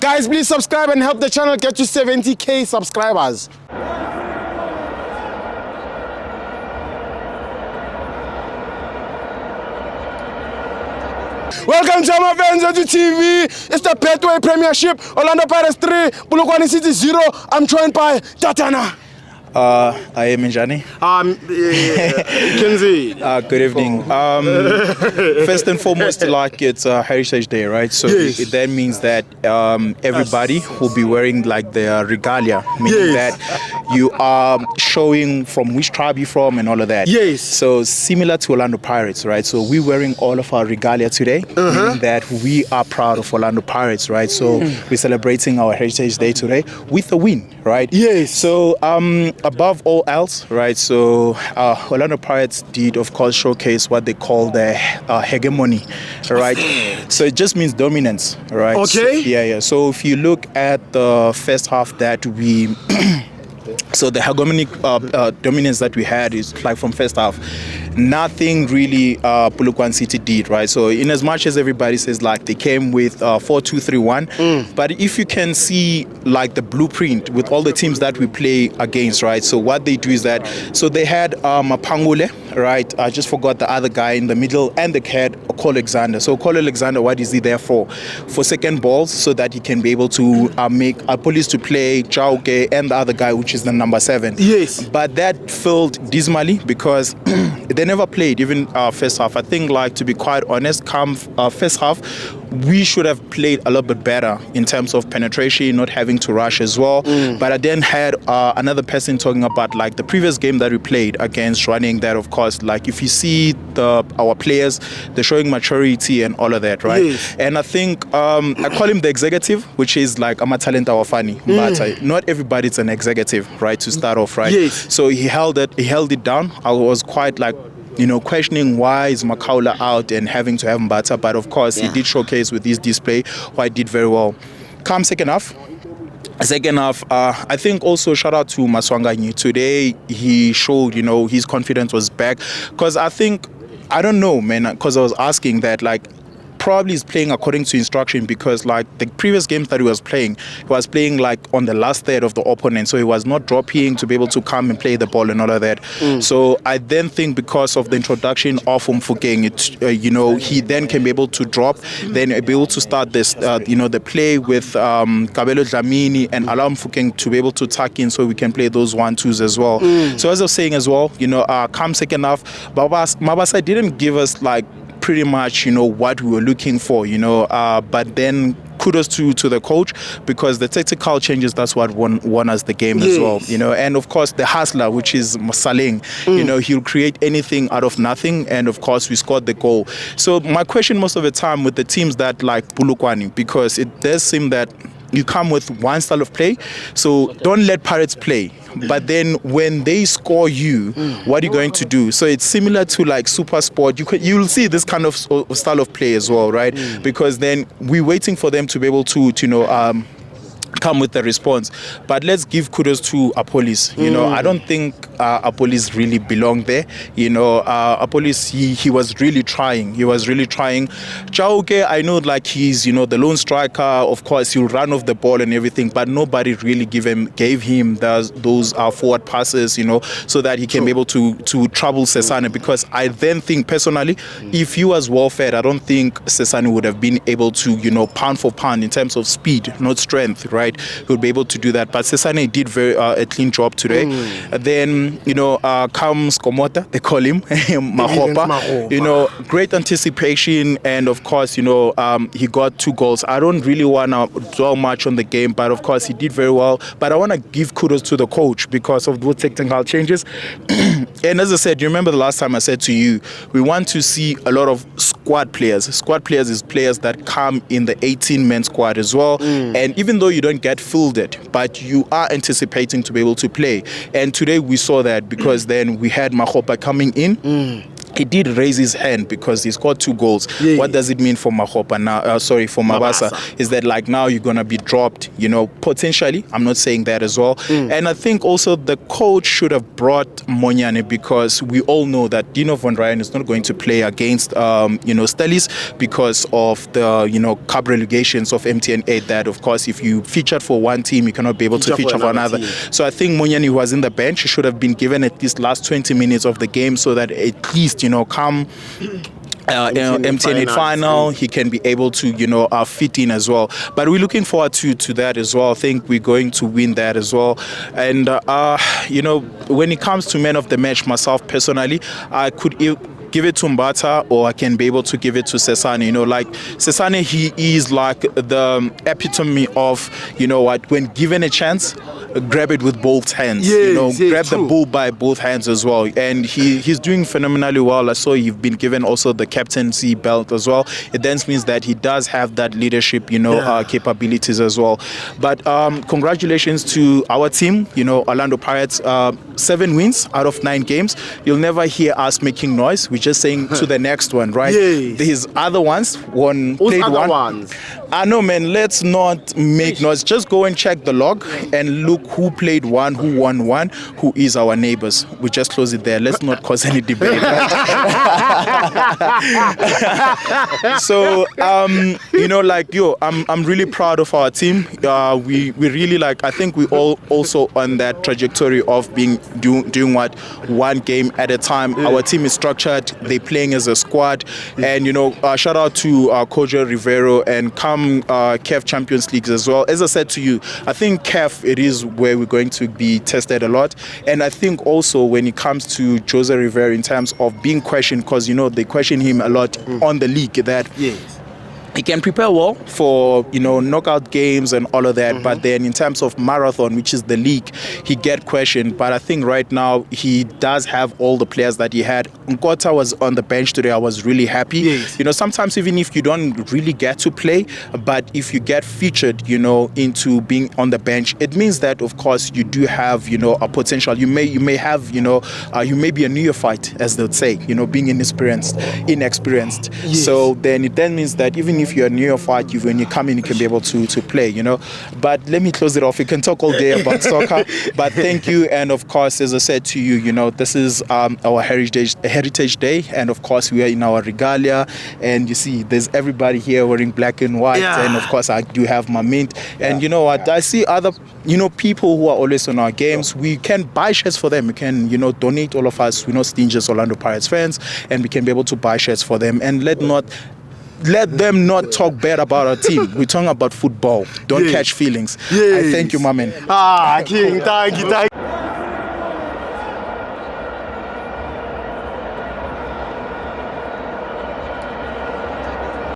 Guys, please subscribe and help the channel get to 70k subscribers. Welcome to my FANS Wethu TV. It's the Betway Premiership. Orlando Pirates 3, Polokwane City 0. I'm joined by Tatana. I am Njani. Kenzie. Good evening. First and foremost, like it's Heritage Day, right? So yes. that means that everybody will be wearing like their regalia, meaning that you are showing from which tribe you're from and all of that. Yes. So similar to Orlando Pirates, right? So we're wearing all of our regalia today, meaning that we are proud of Orlando Pirates, right? So we're celebrating our Heritage Day today with a win, right? Yes. So above all else, right, so Orlando Pirates did, of course, showcase what they call the hegemony, right? So it just means dominance, right? Okay. So, yeah. So if you look at the first half that we... So the hegemonic dominance that we had is like from first half, nothing really Polokwane City did, right? So in as much as everybody says like they came with 4-2-3-1, but if you can see like the blueprint with all the teams that we play against, right? So what they do is that, so they had Mapangule, right? I just forgot the other guy in the middle, and they had Cole Alexander. So Cole Alexander, what is he there for? For second balls, so that he can be able to make police to play Chauke and the other guy, which is the number 7. Yes. But that failed dismally because they never played even first half. I think, like, to be quite honest, come first half, we should have played a little bit better in terms of penetration, not having to rush as well. But I then had another person talking about like the previous game that we played against Running, that of course, like if you see our players, they're showing maturity and all of that, right? Yes. And I think I call him the executive, which is like I'm a talent awafani, but not everybody's an executive, right? To start off, right? Yes. So he held it down. I was quite like, questioning why is Makaula out and having to have Mbata, but of course he did showcase with his display why he did very well. Come second half, I think also shout out to Maswanganyi. Today he showed, his confidence was back, because I don't know, man, because I was asking that, like, probably is playing according to instruction, because like the previous games that he was playing like on the last third of the opponent, so he was not dropping to be able to come and play the ball and all of that. So I then think because of the introduction of Mfukeng, he then can be able to drop, then be able to start this the play with Kabelo Dlamini and allow Mfukeng to be able to tuck in, so we can play those 1-2s as well. So as I was saying as well, come second half, Mabasa didn't give us like pretty much what we were looking for, but then kudos to the coach, because the tactical changes, that's what won us the game as well, and of course the hustler, which is Masaling, he'll create anything out of nothing, and of course we scored the goal. So my question most of the time with the teams that like Polokwane, because it does seem that you come with one style of play, so don't let Pirates play. But then when they score you, what are you going to do? So it's similar to like Super Sport. You'll see this kind of style of play as well, right? Because then we're waiting for them to be able to come with the response. But let's give kudos to Apolis. I don't think Apolis really belonged there. Apolis, he was really trying. Chauke, I know like he's the lone striker. Of course, he'll run off the ball and everything, but nobody really gave him those forward passes, so that he can be able to trouble Sesane. Because I then think personally, if he was well fed, I don't think Sesane would have been able to pound for pound in terms of speed, not strength, right? He would be able to do that. But Sesane did a clean job today. Then comes Komota, they call him Mahopa. Great anticipation, and of course he got 2 goals. I don't really want to dwell much on the game, but of course he did very well. But I want to give kudos to the coach because of those technical changes. And as I said, you remember the last time I said to you, we want to see a lot of squad players. Squad players is players that come in the 18-man squad as well. And even though you don't get fielded, but you are anticipating to be able to play. And today we saw that, because then we had Mahopa coming in. he did raise his hand because he scored 2 goals. Yeah. What does it mean for Mahopa now? For Mabasa? Is that like now you're gonna be dropped? Potentially. I'm not saying that as well. And I think also the coach should have brought Monyane, because we all know that Dino von Ryan is not going to play against Stellis because of the cup relegations of MTN 8. That of course, if you featured for one team, you cannot be able to feature for another. So I think Monyane, who was in the bench, should have been given at least last 20 minutes of the game, so that at least come MTN 8 final, he can be able to fit in as well. But we're looking forward to that as well. I think we're going to win that as well. And when it comes to man of the match, myself personally, I could give it to Mbata, or I can be able to give it to Sesane. Sesane, he is like the epitome of, when given a chance, grab it with both hands. Grab the bull by both hands as well. And he's doing phenomenally well. I saw you've been given also the captaincy belt as well. It then means that he does have that leadership, capabilities as well. But congratulations to our team, Orlando Pirates. 7 wins out of 9 games. You'll never hear us making noise. We're just saying to the next one, right? Yes. These other ones, played one. Ones? No, man, let's not make noise. Just go and check the log and look who played one, who won one, who is our neighbors. We just close it there. Let's not cause any debate. So, I'm really proud of our team. We really I think we all also on that trajectory of doing what, one game at a time. Our team is structured. They're playing as a squad. And, shout out to Kojo Rivero and CAF Champions Leagues as well. As I said to you, I think CAF, it is where we're going to be tested a lot. And I think also when it comes to Jose Rivera in terms of being questioned, because, they question him a lot on the league, that he can prepare well for knockout games and all of that, but then in terms of marathon, which is the league, he get questioned. But I think right now he does have all the players that he had. Nkota was on the bench today. I was really happy. Sometimes even if you don't really get to play, but if you get featured into being on the bench, it means that of course you do have a potential. You may have you may be a neophyte, as they would say, being inexperienced. So then it means that even if you're a neophyte, when you come in, you can be able to play, But let me close it off. We can talk all day about soccer, but thank you. And of course, as I said to you, this is our Heritage Day, and of course, we are in our regalia, and you see, there's everybody here wearing black and white, and of course, I do have my mint. And you know what? I see other, people who are always on our games. We can buy shirts for them. We can, donate, all of us. We're not stingy as Orlando Pirates fans, and we can be able to buy shirts for them, and let them not talk bad about our team. We're talking about football. Don't catch feelings. I thank you, my man. King, thank you.